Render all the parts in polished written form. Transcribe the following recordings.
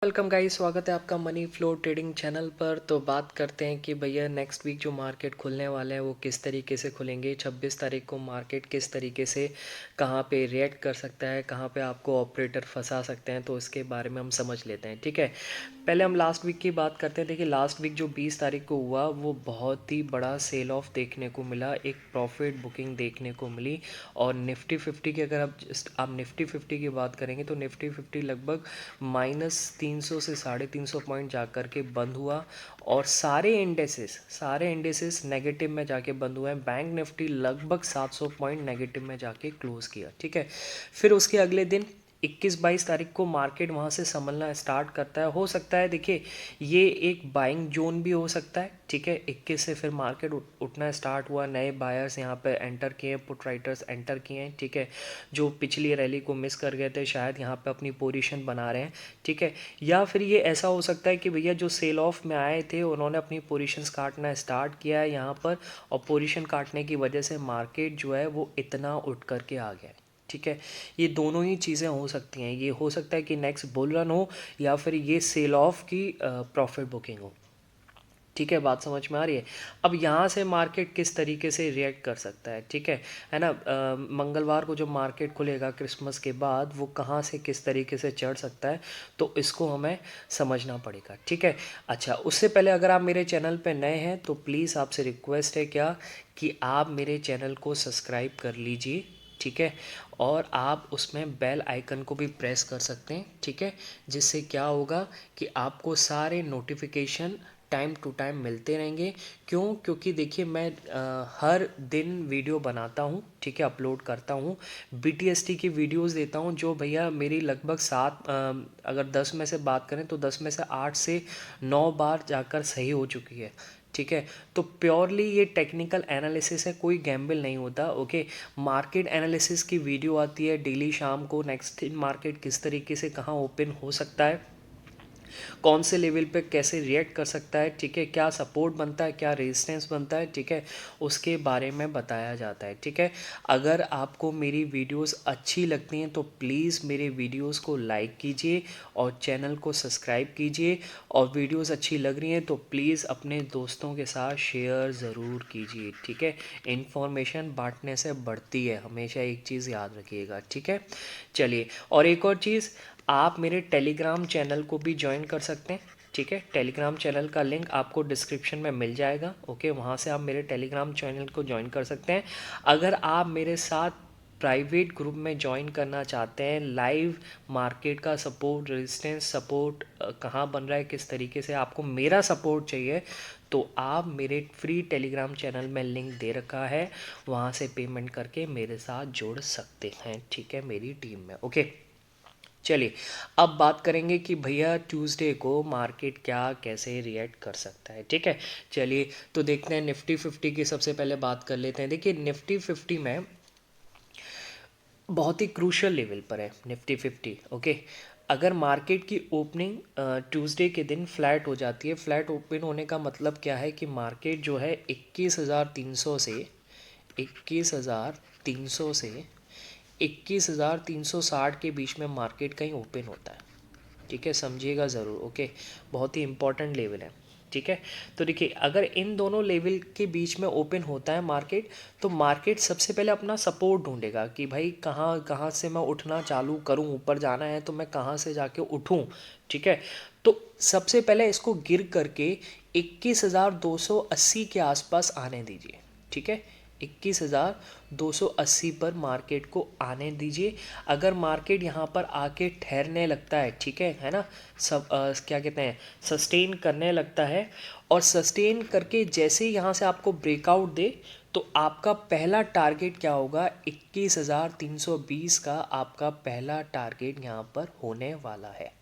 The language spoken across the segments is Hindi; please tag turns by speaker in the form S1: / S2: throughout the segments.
S1: वेलकम गाइस, स्वागत है आपका मनी फ्लो ट्रेडिंग चैनल पर। तो बात करते हैं कि भैया नेक्स्ट वीक जो मार्केट खुलने वाले हैं वो किस तरीके से खुलेंगे। 26 तारीख को मार्केट किस तरीके से कहाँ पे रिएक्ट कर सकता है, कहाँ पे आपको ऑपरेटर फंसा सकते हैं, तो इसके बारे में हम समझ लेते हैं। ठीक है, पहले हम लास्ट वीक की बात करते हैं। देखिए, लास्ट वीक जो 20 तारीख को हुआ वो बहुत ही बड़ा सेल ऑफ देखने को मिला, एक प्रॉफिट बुकिंग देखने को मिली। और निफ्टी 50 की अगर आप निफ्टी 50 की बात करेंगे तो निफ्टी 50 लगभग -300 से 350 पॉइंट जा कर के बंद हुआ। और सारे इंडेसेस नेगेटिव में जाके बंद हुए हैं। बैंक निफ्टी लगभग 700 पॉइंट नेगेटिव में जाके क्लोज किया। ठीक है, फिर उसके अगले दिन 21-22 तारीख को मार्केट वहाँ से संभलना स्टार्ट करता है। हो सकता है, देखिए, ये एक बाइंग जोन भी हो सकता है। ठीक है, 21 से फिर मार्केट उठना स्टार्ट हुआ, नए बायर्स यहाँ पे एंटर किए, पुट राइटर्स एंटर किए हैं। ठीक है, जो पिछली रैली को मिस कर गए थे शायद यहाँ पे अपनी पोजीशन बना रहे हैं। ठीक है, या फिर ये ऐसा हो सकता है कि भैया जो सेल ऑफ में आए थे उन्होंने अपनी पोजीशंस काटना स्टार्ट किया है यहाँ पर, और पोजीशन काटने की वजह से मार्केट जो है वो इतना उठ करके आ गया है। ठीक है, ये दोनों ही चीज़ें हो सकती हैं। ये हो सकता है कि नेक्स्ट बुल रन हो, या फिर ये सेल ऑफ की प्रॉफिट बुकिंग हो। ठीक है, बात समझ में आ रही है। अब यहाँ से मार्केट किस तरीके से रिएक्ट कर सकता है, ठीक है ना। मंगलवार को जो मार्केट खुलेगा क्रिसमस के बाद, वो कहाँ से किस तरीके से चढ़ सकता है, तो इसको हमें समझना पड़ेगा। ठीक है, अच्छा, उससे पहले अगर आप मेरे चैनल पे नए हैं तो प्लीज़ आपसे रिक्वेस्ट है क्या कि आप मेरे चैनल को सब्सक्राइब कर लीजिए। ठीक है, और आप उसमें बेल आइकन को भी प्रेस कर सकते हैं। ठीक है, जिससे क्या होगा कि आपको सारे नोटिफिकेशन टाइम टू टाइम मिलते रहेंगे। क्योंकि देखिए, मैं हर दिन वीडियो बनाता हूँ। ठीक है, अपलोड करता हूँ, बीटीएसटी की वीडियोस देता हूँ, जो भैया मेरी लगभग अगर 10 में से बात करें तो 10 में से 8 से 9 बार जाकर सही हो चुकी है। ठीक है, तो प्योरली ये टेक्निकल एनालिसिस है, कोई गैम्बल नहीं होता। ओके, मार्केट एनालिसिस की वीडियो आती है डेली शाम को। नेक्स्ट दिन मार्केट किस तरीके से कहाँ ओपन हो सकता है, कौन से लेवल पे कैसे रिएक्ट कर सकता है, ठीक है, क्या सपोर्ट बनता है, क्या रेजिस्टेंस बनता है, ठीक है, उसके बारे में बताया जाता है। ठीक है, अगर आपको मेरी वीडियोस अच्छी लगती हैं तो प्लीज़ मेरे वीडियोस को लाइक कीजिए और चैनल को सब्सक्राइब कीजिए। और वीडियोस अच्छी लग रही हैं तो प्लीज़ अपने दोस्तों के साथ शेयर ज़रूर कीजिए। ठीक है, इन्फॉर्मेशन बांटने से बढ़ती है, हमेशा एक चीज़ याद रखिएगा। ठीक है, चलिए, और एक और चीज़, आप मेरे टेलीग्राम चैनल को भी ज्वाइन कर सकते हैं। ठीक है, टेलीग्राम चैनल का लिंक आपको डिस्क्रिप्शन में मिल जाएगा। ओके, वहाँ से आप मेरे टेलीग्राम चैनल को ज्वाइन कर सकते हैं। अगर आप मेरे साथ प्राइवेट ग्रुप में ज्वाइन करना चाहते हैं, लाइव मार्केट का सपोर्ट, रेजिस्टेंस सपोर्ट कहाँ बन रहा है, किस तरीके से आपको मेरा सपोर्ट चाहिए, तो आप मेरे फ्री टेलीग्राम चैनल में लिंक दे रखा है, वहाँ से पेमेंट करके मेरे साथ जुड़ सकते हैं। ठीक है, मेरी टीम में। ओके, चलिए, अब बात करेंगे कि भैया ट्यूसडे को मार्केट क्या कैसे रिएक्ट कर सकता है। ठीक है, चलिए, तो देखते हैं निफ्टी 50 की सबसे पहले बात कर लेते हैं। देखिए, निफ्टी 50 में बहुत ही क्रूशल लेवल पर है निफ्टी 50। ओके, अगर मार्केट की ओपनिंग ट्यूसडे के दिन फ्लैट हो जाती है, फ्लैट ओपन होने का मतलब क्या है कि मार्केट जो है 21,300 से 21,360 के बीच में मार्केट कहीं ओपन होता है। ठीक है, समझिएगा ज़रूर। ओके, बहुत ही इंपॉर्टेंट लेवल है। ठीक है, तो देखिए, अगर इन दोनों लेवल के बीच में ओपन होता है मार्केट, तो मार्केट सबसे पहले अपना सपोर्ट ढूंढेगा कि भाई कहाँ कहाँ से मैं उठना चालू करूँ, ऊपर जाना है तो मैं कहाँ से जाके उठूँ। ठीक है, तो सबसे पहले इसको गिर करके 21,280 के आसपास आने दीजिए। ठीक है, 21,280 पर मार्केट को आने दीजिए। अगर मार्केट यहाँ पर आके ठहरने लगता है, ठीक है ना, सब क्या कहते हैं, सस्टेन करने लगता है, और सस्टेन करके जैसे ही यहाँ से आपको ब्रेकआउट दे, तो आपका पहला टारगेट क्या होगा, 21,320 का आपका पहला टारगेट यहाँ पर होने वाला है।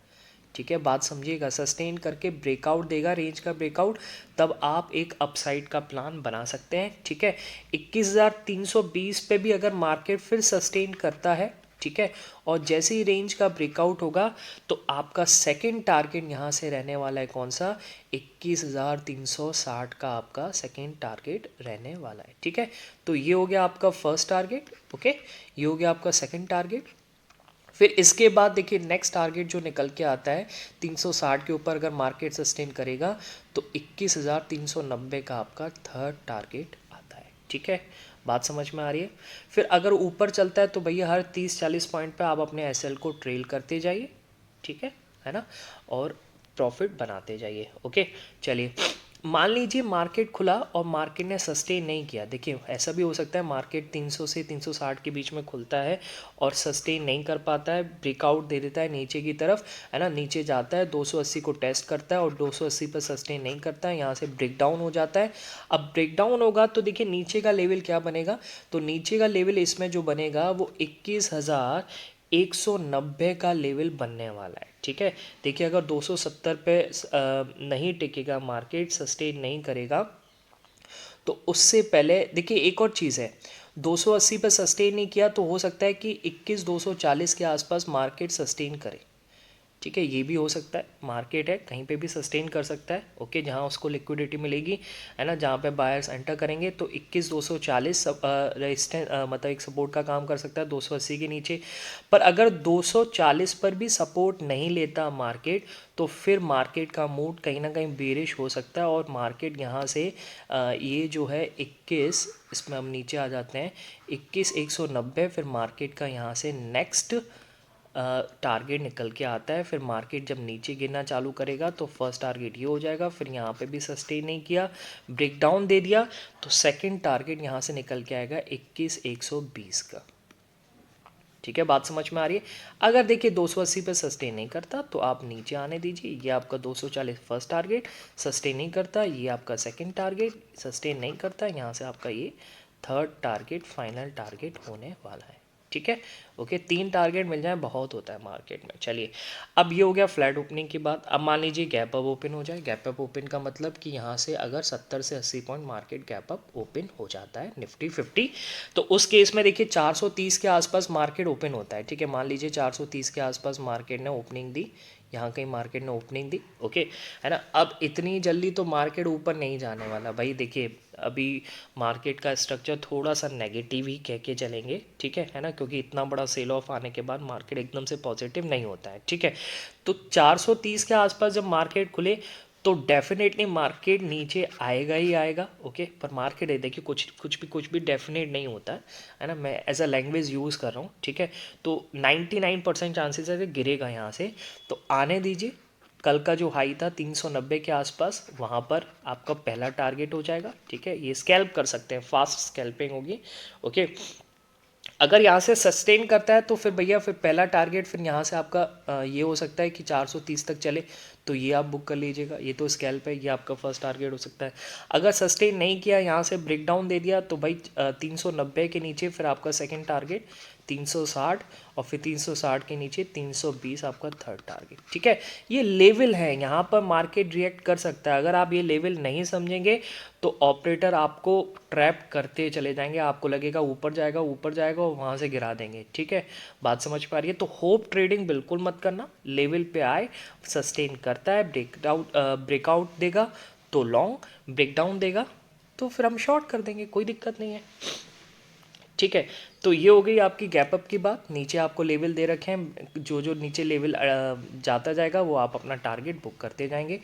S1: ठीक है, बात समझिएगा, सस्टेन करके ब्रेकआउट देगा, रेंज का ब्रेकआउट, तब आप एक अपसाइड का प्लान बना सकते हैं। ठीक है, 21,320 पे भी अगर मार्केट फिर सस्टेन करता है, ठीक है, और जैसे ही रेंज का ब्रेकआउट होगा, तो आपका सेकंड टारगेट यहाँ से रहने वाला है कौन सा, 21,360 का आपका सेकंड टारगेट रहने वाला है। ठीक है, तो ये हो गया आपका फर्स्ट टारगेट। ओके, ये हो गया आपका सेकंड टारगेट। फिर इसके बाद देखिए नेक्स्ट टारगेट जो निकल के आता है 360 के ऊपर अगर मार्केट सस्टेन करेगा तो 21,390 का आपका थर्ड टारगेट आता है। ठीक है, बात समझ में आ रही है। फिर अगर ऊपर चलता है तो भैया हर 30-40 पॉइंट पे आप अपने एसएल को ट्रेल करते जाइए। ठीक है ना, और प्रॉफिट बनाते जाइए। ओके, चलिए मान लीजिए मार्केट खुला और मार्केट ने सस्टेन नहीं किया। देखिए ऐसा भी हो सकता है मार्केट 300 से 360 के बीच में खुलता है और सस्टेन नहीं कर पाता है, ब्रेकआउट दे देता है नीचे की तरफ, है ना, नीचे जाता है 280 को टेस्ट करता है और 280 पर सस्टेन नहीं करता है, यहाँ से ब्रेक डाउन हो जाता है। अब ब्रेक डाउन होगा तो देखिए नीचे का लेवल क्या बनेगा, तो नीचे का लेवल इसमें जो बनेगा वो 21,190 का लेवल बनने वाला है। ठीक है, देखिए अगर 270 पे नहीं टिकेगा मार्केट, सस्टेन नहीं करेगा, तो उससे पहले देखिए एक और चीज़ है, 280 पे सस्टेन नहीं किया तो हो सकता है कि 21,240 के आसपास मार्केट सस्टेन करे। ठीक है, ये भी हो सकता है, मार्केट है कहीं पे भी सस्टेन कर सकता है। ओके, जहाँ उसको लिक्विडिटी मिलेगी, है ना, जहाँ पे बायर्स एंटर करेंगे तो 21,240 रेजिस्टेंस मतलब एक सपोर्ट का काम कर सकता है 280 के नीचे। पर अगर 240 पर भी सपोर्ट नहीं लेता मार्केट तो फिर मार्केट का मूड कहीं ना कहीं बेरिश हो सकता है और मार्केट यहाँ से ये जो है 21, इसमें हम नीचे आ जाते हैं 21,190, फिर मार्केट का यहाँ से नेक्स्ट टारगेट निकल के आता है। फिर मार्केट जब नीचे गिरना चालू करेगा तो फर्स्ट टारगेट ये हो जाएगा, फिर यहाँ पे भी सस्टेन नहीं किया, ब्रेक डाउन दे दिया, तो सेकंड टारगेट यहाँ से निकल के आएगा 21,120 का। ठीक है, बात समझ में आ रही है। अगर देखिए 280 पे सस्टेन नहीं करता तो आप नीचे आने दीजिए, ये आपका 240 फर्स्ट टारगेट, सस्टेन नहीं करता ये आपका सेकंड टारगेट, सस्टेन नहीं करता यहाँ से आपका ये थर्ड टारगेट फाइनल टारगेट होने वाला है। ठीक है, ओके, 3 टारगेट मिल जाए बहुत होता है मार्केट में। चलिए, अब ये हो गया फ्लैट ओपनिंग की बात। अब मान लीजिए गैप अप ओपन हो जाए। गैप अप ओपन का मतलब कि यहाँ से अगर 70 से 80 point market gap up open हो जाता है निफ्टी 50, तो उस केस में देखिए 430 के आसपास मार्केट ओपन होता है। ठीक है, मान लीजिए 430 के आसपास मार्केट ने ओपनिंग दी, यहाँ कहीं मार्केट ने ओपनिंग दी। ओके, है ना, अब इतनी जल्दी तो मार्केट ऊपर नहीं जाने वाला भाई। देखिए अभी मार्केट का स्ट्रक्चर थोड़ा सा नेगेटिव ही कह के चलेंगे। ठीक है ना, क्योंकि इतना बड़ा सेल ऑफ आने के बाद मार्केट एकदम से पॉजिटिव नहीं होता है। ठीक है, तो 430 के आसपास जब मार्केट खुले तो डेफिनेटली मार्केट नीचे आएगा ही आएगा। ओके, पर मार्केट है देखिए कुछ भी डेफिनेट नहीं होता है ना, मैं एज अ लैंग्वेज यूज़ कर रहा हूँ। ठीक है, तो 99% चांसेस है कि गिरेगा यहाँ से, तो आने दीजिए। कल का जो हाई था 390 के आसपास, वहाँ पर आपका पहला टारगेट हो जाएगा। ठीक है, ये स्कैल्प कर सकते हैं, फास्ट स्कैल्पिंग होगी। ओके, अगर यहाँ से सस्टेन करता है तो फिर भैया फिर पहला टारगेट फिर यहाँ से आपका ये हो सकता है कि 430 तक चले, तो ये आप बुक कर लीजिएगा, ये तो स्कैल्प है, ये आपका फर्स्ट टारगेट हो सकता है। अगर सस्टेन नहीं किया, यहाँ से ब्रेक डाउन दे दिया, तो भाई 390 के नीचे फिर आपका सेकंड टारगेट 360, और फिर 360 के नीचे 320 आपका थर्ड टारगेट। ठीक है, ये लेवल है, यहाँ पर मार्केट रिएक्ट कर सकता है। अगर आप ये लेवल नहीं समझेंगे तो ऑपरेटर आपको ट्रैप करते चले जाएंगे, आपको लगेगा ऊपर जाएगा ऊपर जाएगा और वहाँ से गिरा देंगे। ठीक है, बात समझ पा रही है। तो होप ट्रेडिंग बिल्कुल मत करना, लेवल पे आए, सस्टेन करता है, ब्रेकआउट देगा तो लॉन्ग, ब्रेक डाउन देगा तो फिर हम शॉर्ट कर देंगे, कोई दिक्कत नहीं है। ठीक है, तो ये हो गई आपकी गैप अप की बात। नीचे आपको लेवल दे रखे हैं, जो जो नीचे लेवल जाता जाएगा वो आप अपना टारगेट बुक करते जाएंगे।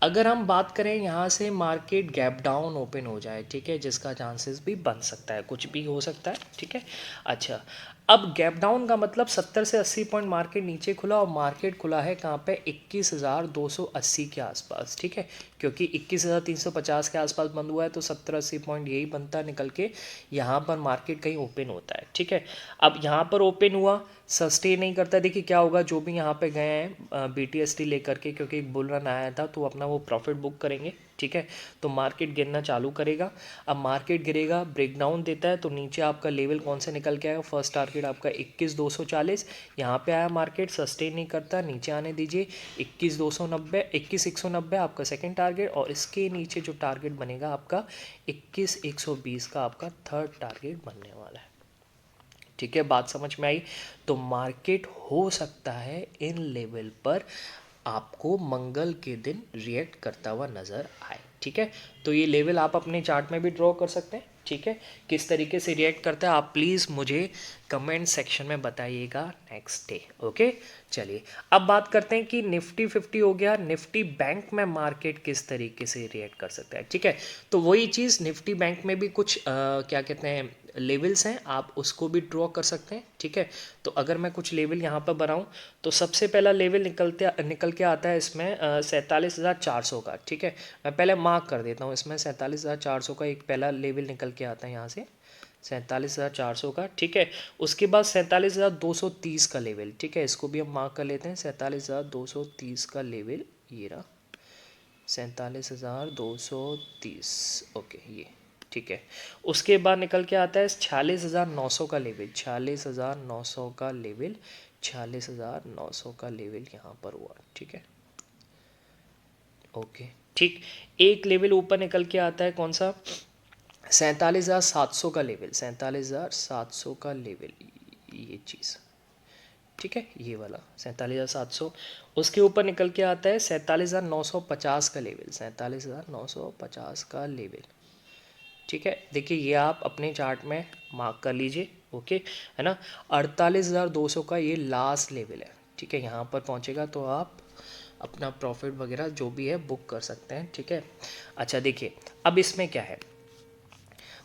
S1: अगर हम बात करें यहाँ से मार्केट गैप डाउन ओपन हो जाए, ठीक है, जिसका चांसेस भी बन सकता है, कुछ भी हो सकता है। ठीक है, अच्छा, अब गैप डाउन का मतलब 70 से 80 पॉइंट मार्केट नीचे खुला और मार्केट खुला है कहाँ पे, 21,280 के आसपास। ठीक है, क्योंकि 21,350 के आसपास बंद हुआ है तो 70-80 पॉइंट यही बनता निकल के, यहाँ पर मार्केट कहीं ओपन होता है। ठीक है, अब यहाँ पर ओपन हुआ, सस्टेन नहीं करता, देखिए क्या होगा, जो भी यहाँ पे गए हैं BTST लेकर के, क्योंकि एक बुल रन आया था तो अपना वो प्रॉफिट बुक करेंगे। ठीक है, तो मार्केट गिरना चालू करेगा। अब मार्केट गिरेगा, ब्रेक डाउन देता है, तो नीचे आपका लेवल कौन से निकल के आएगा, फर्स्ट टारगेट आपका 21,240, यहाँ पे आया मार्केट, सस्टेन नहीं करता, नीचे आने दीजिए, 21,290, 21,190 आपका सेकंड टारगेट, और इसके नीचे जो टारगेट बनेगा आपका 21,120 का आपका थर्ड टारगेट बनने वाला है। ठीक है, बात समझ में आई। तो मार्केट हो सकता है इन लेवल पर आपको मंगल के दिन रिएक्ट करता हुआ नज़र आए। ठीक है, तो ये लेवल आप अपने चार्ट में भी ड्रॉ कर सकते हैं। ठीक है, किस तरीके से रिएक्ट करता है आप प्लीज़ मुझे कमेंट सेक्शन में बताइएगा नेक्स्ट डे। ओके, चलिए अब बात करते हैं कि निफ्टी 50 हो गया, निफ्टी बैंक में मार्केट किस तरीके से रिएक्ट कर सकता है। ठीक है, तो वही चीज़ निफ्टी बैंक में भी कुछ क्या कहते हैं लेवल्स हैं, आप उसको भी ड्रॉ कर सकते हैं। ठीक है, तो अगर मैं कुछ लेवल यहाँ पर बनाऊँ तो सबसे पहला लेवल निकल के आता है इसमें 47,400 का। ठीक है, मैं पहले मार्क कर देता हूँ, इसमें 47,400 का एक पहला लेवल निकल के आता है यहाँ से 47,400 का। ठीक है, उसके बाद 47,230 का लेवल। ठीक है, इसको भी हम मार्क कर लेते हैं, 47,230 का लेवल ये रहा 47,230। ओके ये ठीक है, उसके बाद निकल के आता है 46,900 का लेवल, 46,900 का लेवल, 46,900 का लेवल यहाँ पर हुआ। ठीक है, ओके ठीक, एक लेवल ऊपर निकल के आता है कौन सा 47,700 का लेवल, 47,700 का लेवल ये चीज़। ठीक है, ये वाला 47,700, उसके ऊपर निकल के आता है 47,950 का लेवल, 47,950 का लेवल। ठीक है, देखिए ये आप अपने चार्ट में मार्क कर लीजिए। ओके है ना, 48,200 का ये लास्ट लेवल है। ठीक है, यहाँ पर पहुँचेगा तो आप अपना प्रॉफिट वगैरह जो भी है बुक कर सकते हैं। ठीक है, अच्छा देखिए अब इसमें क्या है,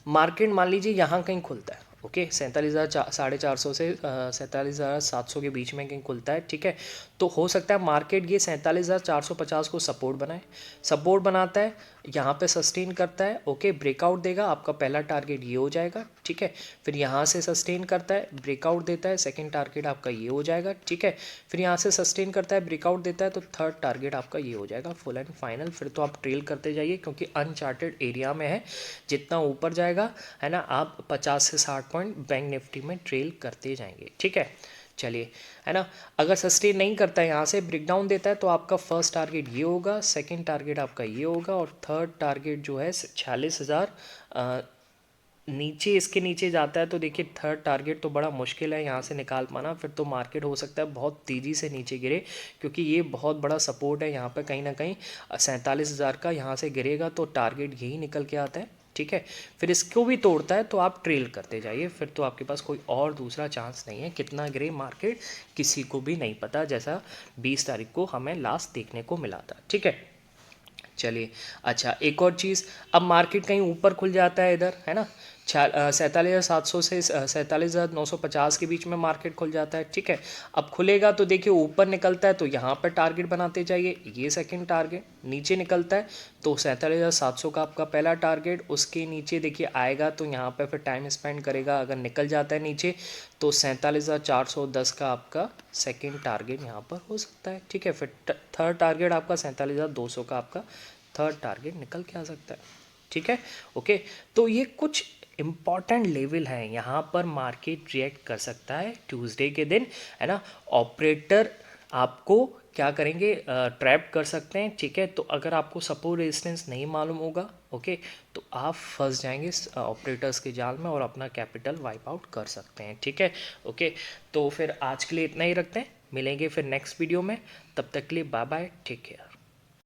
S1: मार्केट मान लीजिए यहाँ कहीं खुलता है। ओके, 47,450 से 47,700 के बीच में कहीं खुलता है। ठीक है, तो हो सकता है मार्केट ये 47,450 को सपोर्ट बनाए, सपोर्ट बनाता है यहाँ पे सस्टेन करता है। ओके, ब्रेकआउट देगा, आपका पहला टारगेट ये हो जाएगा। ठीक है, फिर यहाँ से सस्टेन करता है, ब्रेकआउट देता है, सेकंड टारगेट आपका ये हो जाएगा। ठीक है, फिर यहाँ से सस्टेन करता है, ब्रेकआउट देता है, तो थर्ड टारगेट आपका ये हो जाएगा फुल एंड फाइनल। फिर तो आप ट्रेल करते जाइए क्योंकि अनचार्टेड एरिया में है, जितना ऊपर जाएगा है ना आप 50 से 60 पॉइंट बैंक निफ्टी में ट्रेल करते जाएंगे। ठीक है, चलिए है ना, अगर सस्टेन नहीं करता है यहाँ से ब्रेकडाउन देता है तो आपका फर्स्ट टारगेट ये होगा, सेकंड टारगेट आपका ये होगा, और थर्ड टारगेट जो है 46,000 नीचे इसके नीचे जाता है तो देखिए थर्ड टारगेट तो बड़ा मुश्किल है यहाँ से निकाल पाना। फिर तो मार्केट हो सकता है बहुत तेज़ी से नीचे गिरे क्योंकि ये बहुत बड़ा सपोर्ट है यहाँ पे, कहीं ना कहीं 47,000 का यहाँ से गिरेगा तो टारगेट यही निकल के आता है। ठीक है, फिर इसको भी तोड़ता है तो आप ट्रेल करते जाइए, फिर तो आपके पास कोई और दूसरा चांस नहीं है। कितना गिरे मार्केट किसी को भी नहीं पता, जैसा 20 तारीख को हमें लास्ट देखने को मिला था। ठीक है, चलिए अच्छा एक और चीज़, अब मार्केट कहीं ऊपर खुल जाता है इधर है ना, 47,700 से 47,950 के बीच में मार्केट खुल जाता है। ठीक है, अब खुलेगा तो देखिए ऊपर निकलता है तो यहाँ पर टारगेट बनाते जाइए, ये सेकंड टारगेट, नीचे निकलता है तो 47,700 का आपका पहला टारगेट, उसके नीचे देखिए आएगा तो यहाँ पर फिर टाइम स्पेंड करेगा, अगर निकल जाता है नीचे तो 47,410 का आपका सेकंड टारगेट यहाँ पर हो सकता है। ठीक है, फिर थर्ड टारगेट आपका 47,200 का आपका थर्ड टारगेट निकल के आ सकता है। ठीक है, ओके, तो ये कुछ इम्पॉर्टेंट लेवल है, यहाँ पर मार्केट रिएक्ट कर सकता है ट्यूसडे के दिन है ना। ऑपरेटर आपको क्या करेंगे, ट्रैप कर सकते हैं। ठीक है, तो अगर आपको सपोर्ट रेजिस्टेंस नहीं मालूम होगा ओके तो आप फंस जाएंगे ऑपरेटर्स के जाल में और अपना कैपिटल वाइप आउट कर सकते हैं। ठीक है, ओके, तो फिर आज के लिए इतना ही रखते हैं, मिलेंगे फिर नेक्स्ट वीडियो में, तब तक के लिए बाय बाय, टेक केयर।